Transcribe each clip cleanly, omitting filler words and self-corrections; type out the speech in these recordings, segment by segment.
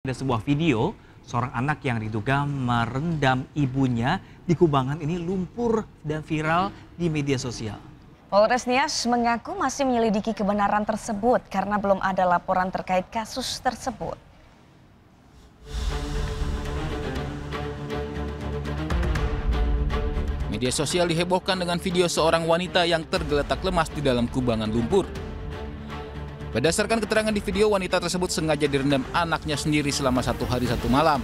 Ada sebuah video, seorang anak yang diduga merendam ibunya di kubangan ini lumpur dan viral di media sosial. Polres Nias mengaku masih menyelidiki kebenaran tersebut karena belum ada laporan terkait kasus tersebut. Media sosial dihebohkan dengan video seorang wanita yang tergeletak lemas di dalam kubangan lumpur. Berdasarkan keterangan di video, wanita tersebut sengaja direndam anaknya sendiri selama 1 hari 1 malam.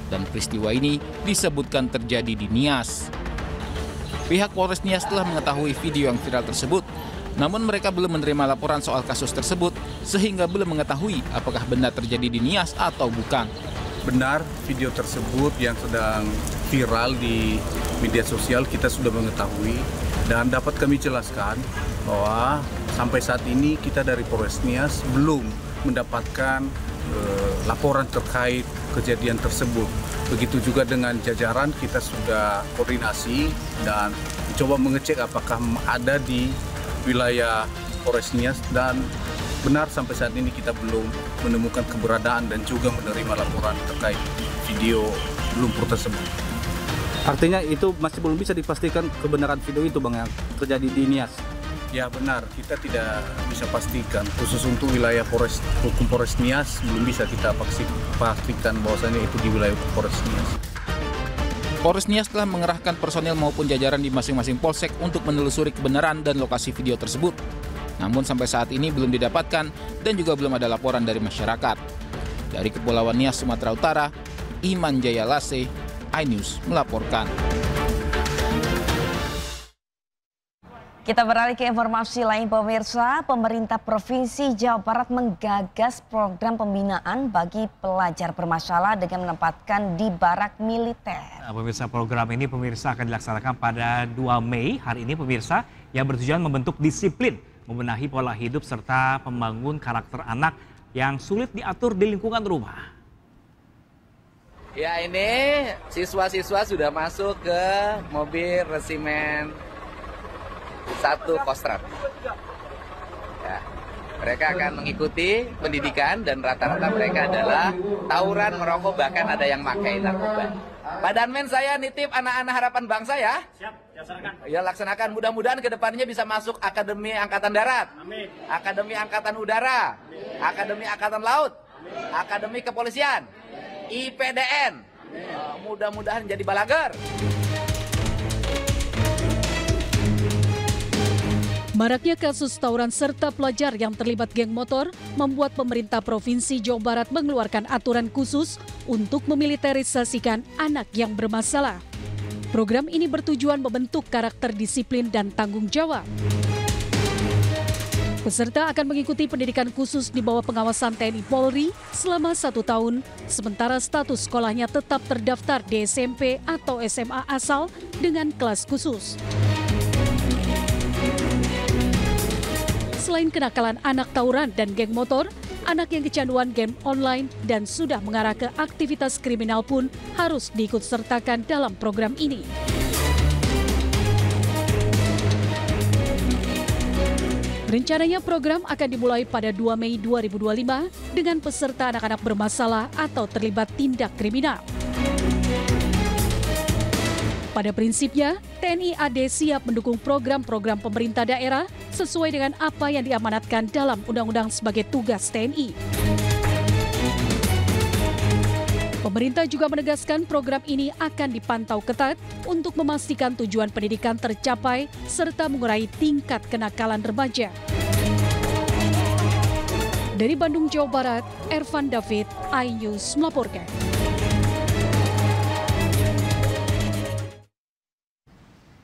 Dan peristiwa ini disebutkan terjadi di Nias. Pihak Polres Nias telah mengetahui video yang viral tersebut, namun mereka belum menerima laporan soal kasus tersebut, sehingga belum mengetahui apakah benar terjadi di Nias atau bukan. Benar, video tersebut yang sedang viral di media sosial kita sudah mengetahui dan dapat kami jelaskan bahwa sampai saat ini kita dari Polres Nias belum mendapatkan laporan terkait kejadian tersebut. Begitu juga dengan jajaran, kita sudah koordinasi dan mencoba mengecek apakah ada di wilayah Polres Nias, dan benar sampai saat ini kita belum menemukan keberadaan dan juga menerima laporan terkait video lumpur tersebut. Artinya itu masih belum bisa dipastikan kebenaran video itu, Bang, yang terjadi di Nias? Ya benar, kita tidak bisa pastikan, khusus untuk wilayah hukum Polres Nias belum bisa kita pastikan bahwasannya itu di wilayah Polres Nias. Polres Nias telah mengerahkan personel maupun jajaran di masing-masing polsek untuk menelusuri kebenaran dan lokasi video tersebut. Namun sampai saat ini belum didapatkan dan juga belum ada laporan dari masyarakat. Dari Kepulauan Nias, Sumatera Utara, Iman Jaya Lase, iNews melaporkan. Kita beralih ke informasi lain, pemirsa. Pemerintah Provinsi Jawa Barat menggagas program pembinaan bagi pelajar bermasalah dengan menempatkan di barak militer. Nah, pemirsa, program ini akan dilaksanakan pada 2 Mei hari ini, pemirsa, yang bertujuan membentuk disiplin, membenahi pola hidup serta membangun karakter anak yang sulit diatur di lingkungan rumah. Ya, ini siswa-siswa sudah masuk ke mobil resimen 1 Kostrad. Ya, mereka akan mengikuti pendidikan dan rata-rata mereka adalah tawuran, merokok, bahkan ada yang pakai narkoba. Pak Danmen, saya nitip anak-anak harapan bangsa ya. Siap, laksanakan. Ya, laksanakan. Mudah-mudahan kedepannya bisa masuk Akademi Angkatan Darat, Amin. Akademi Angkatan Udara, Amin. Akademi Angkatan Laut, Amin. Akademi Kepolisian, IPDN. Mudah-mudahan jadi balager. Maraknya kasus tawuran serta pelajar yang terlibat geng motor membuat pemerintah Provinsi Jawa Barat mengeluarkan aturan khusus untuk memiliterisasikan anak yang bermasalah. Program ini bertujuan membentuk karakter disiplin dan tanggung jawab. Peserta akan mengikuti pendidikan khusus di bawah pengawasan TNI Polri selama 1 tahun, sementara status sekolahnya tetap terdaftar di SMP atau SMA asal dengan kelas khusus. Selain kenakalan anak tawuran dan geng motor, anak yang kecanduan game online dan sudah mengarah ke aktivitas kriminal pun harus diikutsertakan dalam program ini. Rencananya program akan dimulai pada 2 Mei 2025 dengan peserta anak-anak bermasalah atau terlibat tindak kriminal. Pada prinsipnya, TNI AD siap mendukung program-program pemerintah daerah sesuai dengan apa yang diamanatkan dalam undang-undang sebagai tugas TNI. Pemerintah juga menegaskan program ini akan dipantau ketat untuk memastikan tujuan pendidikan tercapai serta mengurangi tingkat kenakalan remaja. Dari Bandung, Jawa Barat, Ervan David, iNews melaporkan.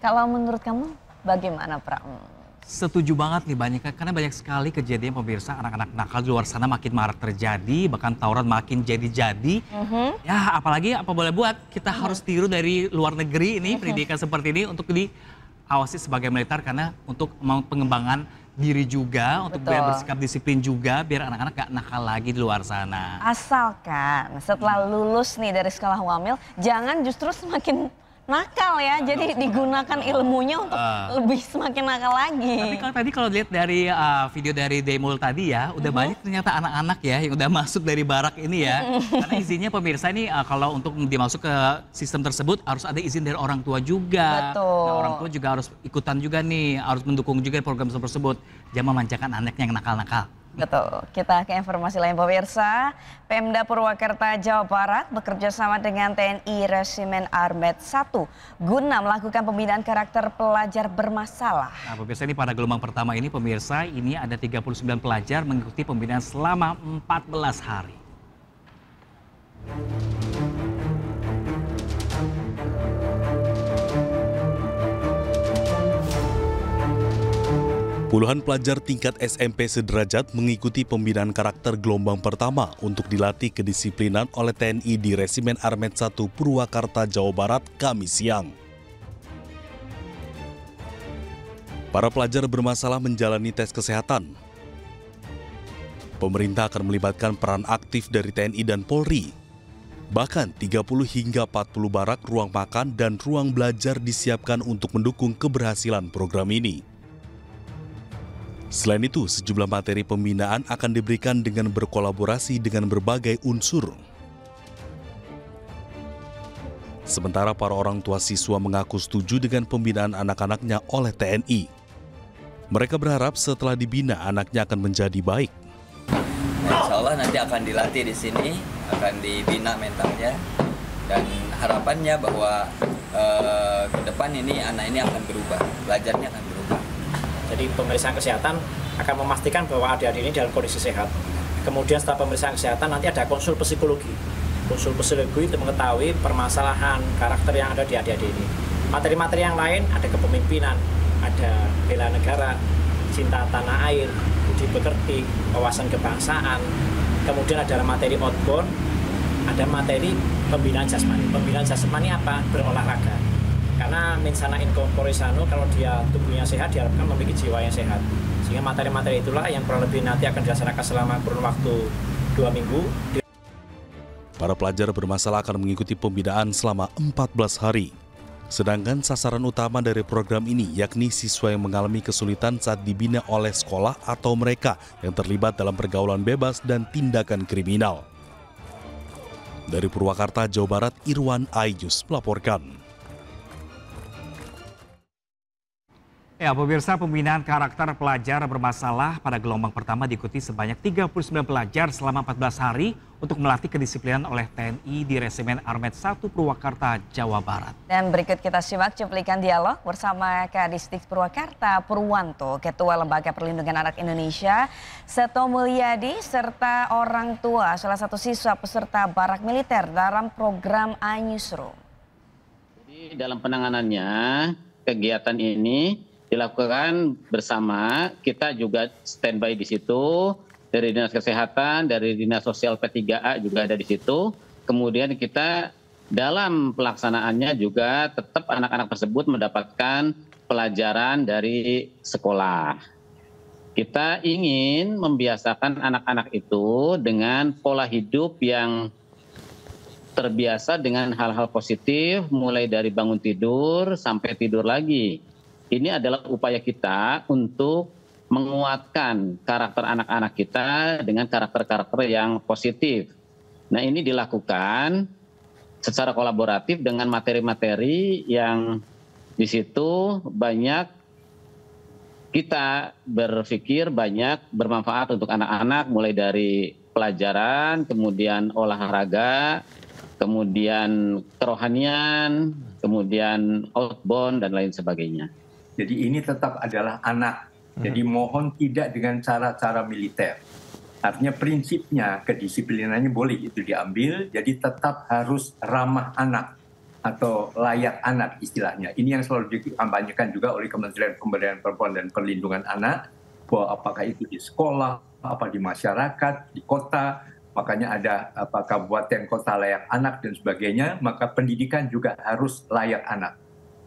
Kalau menurut kamu bagaimana, Pram? Setuju banget nih, karena banyak sekali kejadian, pemirsa, anak-anak nakal di luar sana makin marak terjadi, bahkan tawuran makin jadi-jadi. Ya, apalagi apa boleh buat, kita harus tiru dari luar negeri ini, pendidikan seperti ini untuk diawasi sebagai militer, karena untuk pengembangan diri juga, untuk biar bersikap disiplin juga, biar anak-anak gak nakal lagi di luar sana. Asalkan setelah lulus nih dari sekolah Wamil, jangan justru semakin nakal ya, jadi digunakan ilmunya untuk lebih semakin nakal lagi. Tapi kalau lihat dari video dari Demul tadi ya, udah banyak ternyata anak-anak ya yang udah masuk dari barak ini ya. Karena izinnya pemirsa ini kalau untuk dimasuk ke sistem tersebut harus ada izin dari orang tua juga. Betul. Nah, orang tua juga harus ikutan juga nih, harus mendukung juga program tersebut. Jangan memanjakan anaknya yang nakal-nakal. Betul. Kita ke informasi lain pemirsa. Pemda Purwakarta, Jawa Barat bekerja sama dengan TNI Resimen Armet 1 guna melakukan pembinaan karakter pelajar bermasalah. Nah, pemirsa ini pada gelombang pertama ini pemirsa ini ada 39 pelajar mengikuti pembinaan selama 14 hari. Puluhan pelajar tingkat SMP sederajat mengikuti pembinaan karakter gelombang pertama untuk dilatih kedisiplinan oleh TNI di Resimen Armet 1 Purwakarta, Jawa Barat, Kamis siang. Para pelajar bermasalah menjalani tes kesehatan. Pemerintah akan melibatkan peran aktif dari TNI dan Polri. Bahkan 30 hingga 40 barak ruang makan dan ruang belajar disiapkan untuk mendukung keberhasilan program ini. Selain itu, sejumlah materi pembinaan akan diberikan dengan berkolaborasi dengan berbagai unsur. Sementara para orang tua siswa mengaku setuju dengan pembinaan anak-anaknya oleh TNI. Mereka berharap setelah dibina anaknya akan menjadi baik. Insya Allah nanti akan dilatih di sini, akan dibina mentalnya, dan harapannya bahwa ke depan ini anak ini akan berubah, belajarnya akan berubah. Jadi pemeriksaan kesehatan akan memastikan bahwa adik-adik ini dalam kondisi sehat. Kemudian setelah pemeriksaan kesehatan nanti ada konsul psikologi. Konsul psikologi itu mengetahui permasalahan karakter yang ada di adik-adik ini. Materi-materi yang lain ada kepemimpinan, ada bela negara, cinta tanah air, budi pekerti, wawasan kebangsaan. Kemudian ada materi outbound, ada materi pembinaan jasmani. Pembinaan jasmani apa? Berolahraga. Karena mensana in corpore sano, kalau dia tubuhnya sehat diharapkan memiliki jiwa yang sehat. Sehingga materi-materi itulah yang kurang lebih nanti akan dilaksanakan selama kurun waktu 2 minggu. Para pelajar bermasalah akan mengikuti pembinaan selama 14 hari. Sedangkan sasaran utama dari program ini yakni siswa yang mengalami kesulitan saat dibina oleh sekolah atau mereka yang terlibat dalam pergaulan bebas dan tindakan kriminal. Dari Purwakarta, Jawa Barat, Irwan Aijus melaporkan. Ya, pemirsa, pembinaan karakter pelajar bermasalah pada gelombang pertama diikuti sebanyak 39 pelajar selama 14 hari untuk melatih kedisiplinan oleh TNI di Resimen Armet 1 Purwakarta, Jawa Barat. Dan berikut kita simak cuplikan dialog bersama Kadisdik Purwakarta Purwanto, Ketua Lembaga Perlindungan Anak Indonesia, Seto Mulyadi, serta orang tua salah satu siswa peserta barak militer dalam program Anyusro. Jadi dalam penanganannya kegiatan ini dilakukan bersama, kita juga standby di situ, dari Dinas Kesehatan, dari Dinas Sosial P3A juga ada di situ. Kemudian kita dalam pelaksanaannya juga tetap anak-anak tersebut mendapatkan pelajaran dari sekolah. Kita ingin membiasakan anak-anak itu dengan pola hidup yang terbiasa dengan hal-hal positif, mulai dari bangun tidur sampai tidur lagi. Ini adalah upaya kita untuk menguatkan karakter anak-anak kita dengan karakter-karakter yang positif. Nah, ini dilakukan secara kolaboratif dengan materi-materi yang di situ banyak kita berpikir banyak bermanfaat untuk anak-anak, mulai dari pelajaran, kemudian olahraga, kemudian kerohanian, kemudian outbound dan lain sebagainya. Jadi ini tetap adalah anak. Jadi mohon tidak dengan cara-cara militer. Artinya prinsipnya kedisiplinannya boleh itu diambil, jadi tetap harus ramah anak atau layak anak istilahnya. Ini yang selalu dikampanyekan juga oleh Kementerian Pemberdayaan Perempuan dan Perlindungan Anak, bahwa apakah itu di sekolah, apa di masyarakat, di kota, makanya ada kabupaten kota layak anak dan sebagainya, maka pendidikan juga harus layak anak.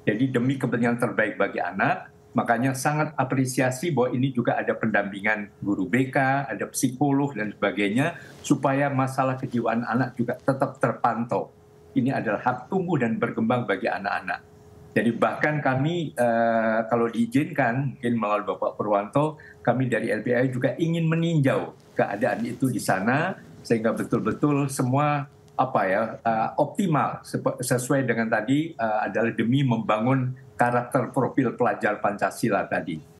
Jadi demi kepentingan terbaik bagi anak, makanya sangat apresiasi bahwa ini juga ada pendampingan guru BK, ada psikolog dan sebagainya, supaya masalah kejiwaan anak juga tetap terpantau. ini adalah hak tumbuh dan berkembang bagi anak-anak. Jadi bahkan kami kalau diizinkan mungkin melalui Bapak Purwanto, kami dari LPI juga ingin meninjau keadaan itu di sana sehingga betul-betul semua optimal sesuai dengan tadi adalah demi membangun karakter profil pelajar Pancasila tadi.